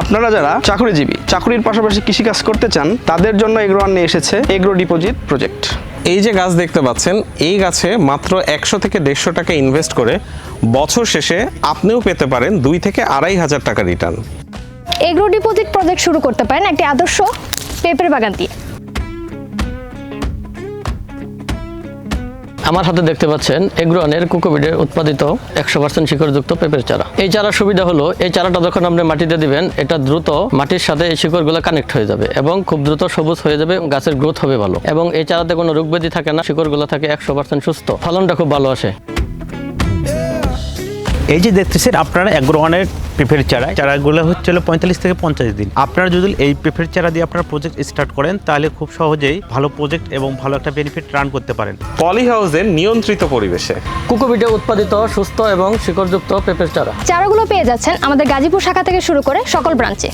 আপনারা যারা চাকরিজীবী, চাকরির পাশাপাশি কৃষিকাজ করতে চান, তাদের জন্য এগ্রোয়ান নিয়ে এসেছে এগ্রো ডিপোজিট প্রজেক্ট। এই যে গাছ দেখতে পাচ্ছেন, এই গাছে মাত্র 100 থেকে 150 টাকা ইনভেস্ট করে বছর শেষে আপনিও পেতে পারেন 2 থেকে 2,500 টাকা রিটার্ন। এগ্রো ডিপোজিট প্রজেক্ট শুরু করতে পারেন একটি আদর্শ পেঁপের বাগান দিয়ে। আমার হাতে দেখতে পাচ্ছেন এগ্রোয়ানের কোকোপিটের উৎপাদিত 100% শিকড়যুক্ত পেঁপের চারা। এই চারার সুবিধা হলো, এই চারাটা যখন আপনি মাটিতে দিবেন, এটা দ্রুত মাটির সাথে এই শিকড়গুলো কানেক্ট হয়ে যাবে এবং খুব দ্রুত সবুজ হয়ে যাবে, গাছের গ্রোথ হবে ভালো এবং এই চারাতে কোনো রোগ ব্যাধি থাকে না, শিকড়গুলো থাকে 100% সুস্থ, ফলনটা খুব ভালো আসে। এই যে দেখতেছেন আপনারা এগ্রোয়ানের পেঁপের চারাগুলো হচ্ছে 45 থেকে 50 দিন। আপনারা যদি এই পেঁপের চারা দিয়ে আপনারা প্রজেক্ট স্টার্ট করেন, তাহলে খুব সহজেই ভালো প্রজেক্ট এবং ভালো একটা বেনিফিট রান করতে পারেন। পলি হাউসের নিয়ন্ত্রিত পরিবেশে কোকোপিটে উৎপাদিত সুস্থ এবং শিকড়যুক্ত পেঁপের চারা। চারাগুলো পেয়ে যাচ্ছেন আমাদের গাজীপুর শাখা থেকে শুরু করে সকল ব্রাঞ্চে।